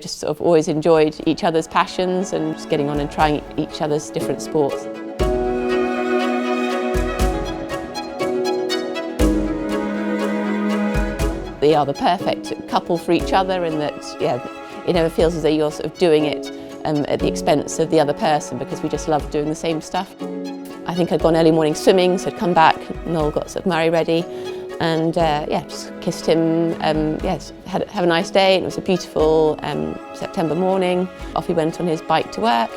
just sort of always enjoyed each other's passions and just getting on and trying each other's different sports. They are the perfect couple for each other, in that it never feels as though you're sort of doing it at the expense of the other person, because we just love doing the same stuff. I think I'd gone early morning swimming, so I'd come back, Noel got sort of Murray ready, and just kissed him, have a nice day. It was a beautiful September morning. Off he went on his bike to work.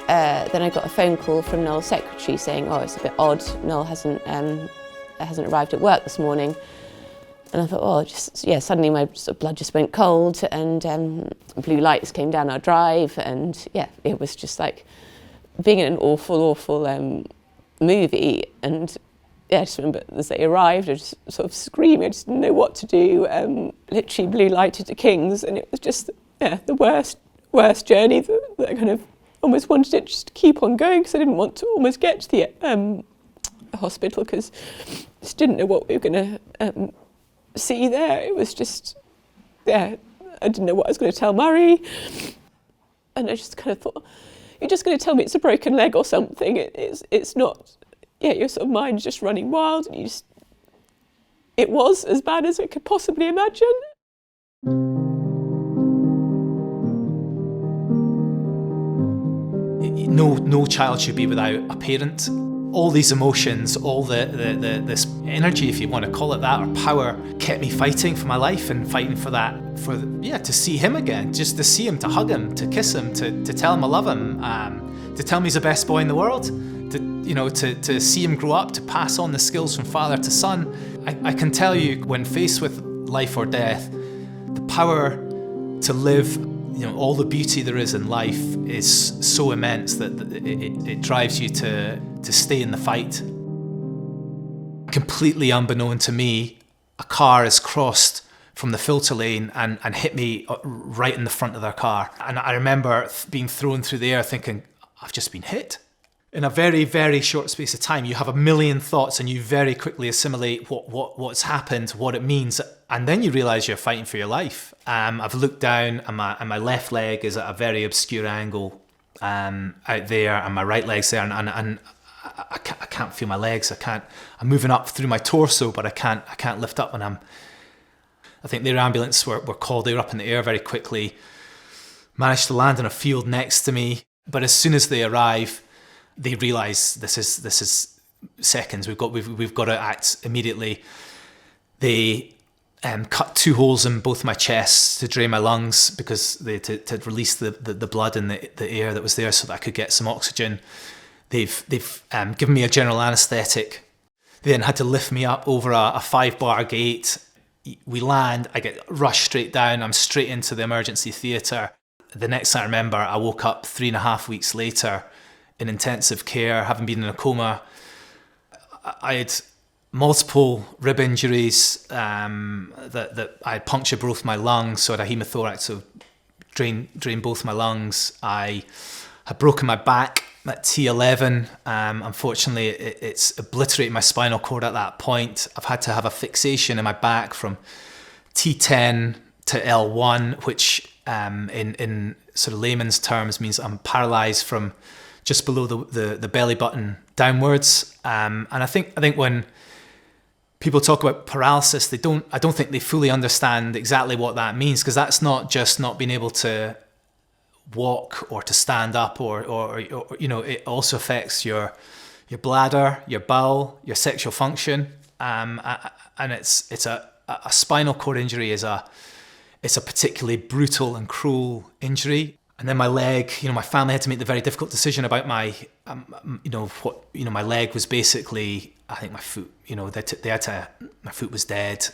Then I got a phone call from Noel's secretary saying, oh, it's a bit odd, Noel hasn't arrived at work this morning. And I thought, oh, suddenly my sort of blood just went cold, and blue lights came down our drive, and it was just like being in an awful movie. And I just remember as they arrived, I just sort of screaming, I just didn't know what to do. Literally blue lighted to King's, and it was just the worst journey that I kind of almost wanted it just to keep on going, because I didn't want to almost get to the hospital, because I just didn't know what we were going to see there. It was just, I didn't know what I was going to tell Murray, and I just kind of thought, you're just going to tell me it's a broken leg or something. It's not. Your sort of mind's just running wild, and it was as bad as I could possibly imagine. No child should be without a parent. All these emotions, all this energy, if you want to call it that, or power, kept me fighting for my life and fighting for that, to see him again, just to see him, to hug him, to kiss him, to tell him I love him, to tell him he's the best boy in the world, to see him grow up, to pass on the skills from father to son. I can tell you, when faced with life or death, the power to live, all the beauty there is in life is so immense that it drives you to stay in the fight. Completely unbeknown to me, a car has crossed from the filter lane and hit me right in the front of their car. And I remember being thrown through the air thinking, I've just been hit. In a very, very short space of time, you have a million thoughts and you very quickly assimilate what's happened, what it means, and then you realise you're fighting for your life. I've looked down and my left leg is at a very obscure angle out there, and my right leg's there, and I can't feel my legs. I'm moving up through my torso, but I can't lift up. And I think the ambulance were called. They were up in the air very quickly, managed to land in a field next to me. But as soon as they arrive, they realise this is seconds. We've got to act immediately. They cut 2 holes in both my chests to drain my lungs, because to release the blood in the air that was there, so that I could get some oxygen. They've given me a general anaesthetic. They then had to lift me up over a 5-bar gate. We land, I get rushed straight down. I'm straight into the emergency theatre. The next thing I remember, I woke up 3.5 weeks later in intensive care, having been in a coma. I had multiple rib injuries, that I had punctured both my lungs, so I had a haemothorax, so drained both my lungs. I had broken my back at T11. Unfortunately, it's obliterated my spinal cord at that point. I've had to have a fixation in my back from T10 to L1, which in sort of layman's terms means I'm paralysed from just below the belly button downwards. And I think when people talk about paralysis, I don't think they fully understand exactly what that means, because that's not just not being able to walk or to stand up, or it also affects your bladder, your bowel, your sexual function, and it's a spinal cord injury is a particularly brutal and cruel injury. And then my leg, my family had to make the very difficult decision about my my leg was basically, I think my foot, my foot was dead.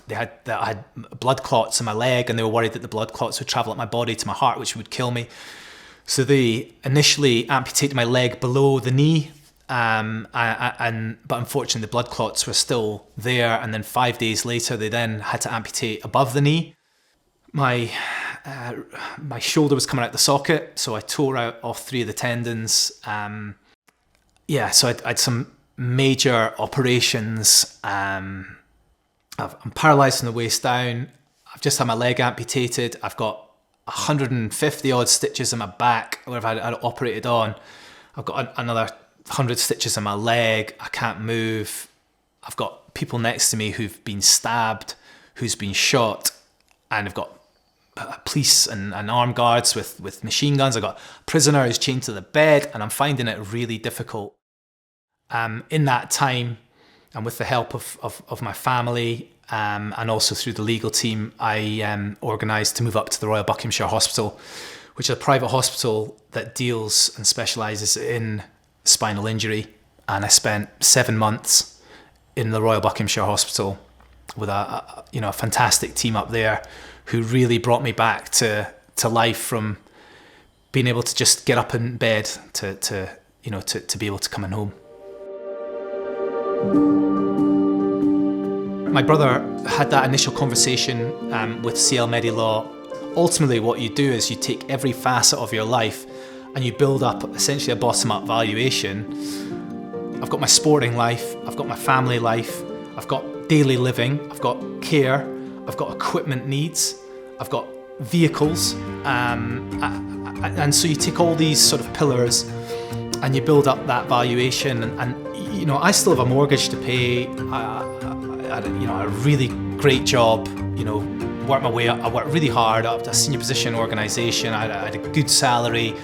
I had blood clots in my leg, and they were worried that the blood clots would travel up my body to my heart, which would kill me. So they initially amputated my leg below the knee, but unfortunately the blood clots were still there. And then 5 days later, they then had to amputate above the knee. My shoulder was coming out the socket, so I tore out off 3 of the tendons. So I had some major operations. I'm paralysed from the waist down. I've just had my leg amputated. I've got 150 odd stitches in my back where I've had it operated on. I've got another 100 stitches in my leg. I can't move. I've got people next to me who've been stabbed, who's been shot, and I've got police and armed guards with machine guns. I've got a prisoner who's chained to the bed, and I'm finding it really difficult. In that time, and with the help of my family, and also through the legal team, I organised to move up to the Royal Buckinghamshire Hospital, which is a private hospital that deals and specialises in spinal injury. And I spent 7 months in the Royal Buckinghamshire Hospital with a fantastic team up there who really brought me back to life, from being able to just get up in bed to be able to come in home. My brother had that initial conversation with CL Medilaw. Ultimately, what you do is you take every facet of your life and you build up essentially a bottom-up valuation. I've got my sporting life, I've got my family life, I've got daily living, I've got care, I've got equipment needs, I've got vehicles, and so you take all these sort of pillars and you build up that valuation. And I still have a mortgage to pay. I had a really great job. Worked my way up. I worked really hard up to a senior position organisation. I had a good salary.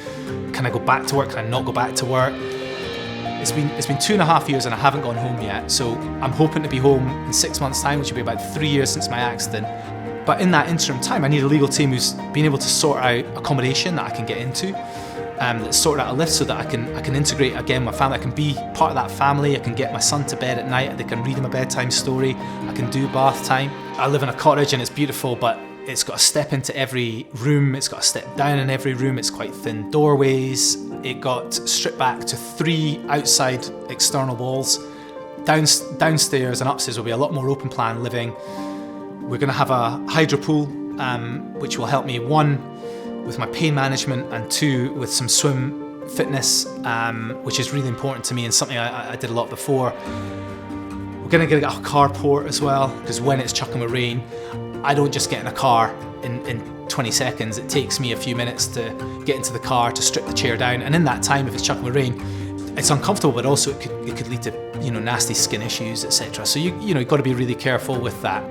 Can I go back to work? Can I not go back to work? It's been 2.5 years and I haven't gone home yet. So I'm hoping to be home in 6 months' time, which will be about 3 years since my accident. But in that interim time, I need a legal team who's been able to sort out accommodation that I can get into, that's sorted out a lift so that I can integrate again my family. I can be part of that family. I can get my son to bed at night. They can read him a bedtime story. I can do bath time. I live in a cottage and it's beautiful, but it's got a step into every room. It's got a step down in every room. It's quite thin doorways. It got stripped back to 3 outside external walls. Downstairs and upstairs will be a lot more open plan living. We're going to have a hydro pool, which will help me, 1, with my pain management, and 2, with some swim fitness, which is really important to me and something I did a lot before. We're going to get a carport as well, because when it's chucking with rain, I don't just get in a car in 20 seconds. It takes me a few minutes to get into the car, to strip the chair down, and in that time, if it's chucking with rain, it's uncomfortable, but also it could lead to nasty skin issues, etc. So you've got to be really careful with that.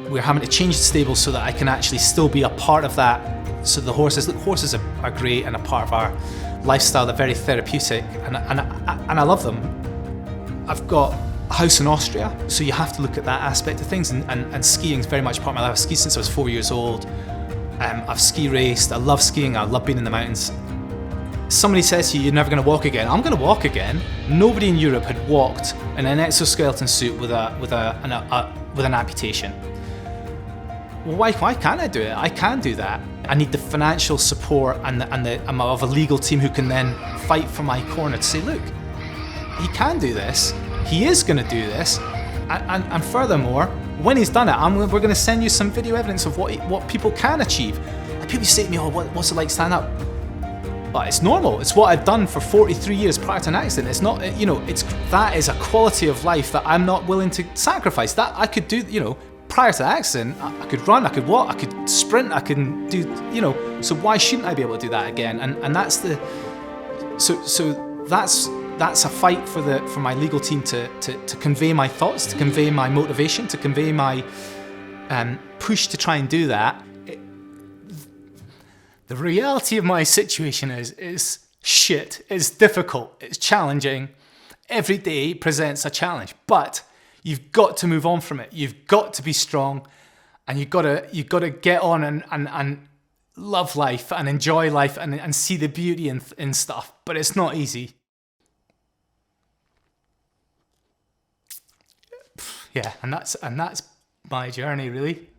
We're having to change the stable so that I can actually still be a part of that. So the horses are great and a part of our lifestyle. They're very therapeutic, and I love them. I've got a house in Austria, so you have to look at that aspect of things. And skiing is very much part of my life. I've skied since I was 4 years old. I've ski raced. I love skiing. I love being in the mountains. Somebody says to you, "You're never going to walk again." I'm going to walk again. Nobody in Europe had walked in an exoskeleton suit with an amputation. Well, why can't I do it? I can do that. I need the financial support and of a legal team who can then fight for my corner to say, look, he can do this. He is going to do this. And furthermore, when he's done it, we're going to send you some video evidence of what people can achieve. And people say to me, "Oh, what's it like stand up?" But it's normal. It's what I've done for 43 years prior to an accident. It's not, that is a quality of life that I'm not willing to sacrifice. That I could do, prior to the accident, I could run, I could walk, I could sprint, I can do, so why shouldn't I be able to do that again? And that's that's a fight for my legal team to convey my thoughts, to convey my motivation, to convey my push to try and do that. The reality of my situation is shit. It's difficult. It's challenging. Every day presents a challenge, but you've got to move on from it. You've got to be strong, and you've got to get on and love life and enjoy life and see the beauty in stuff. But it's not easy. Yeah, and that's my journey, really.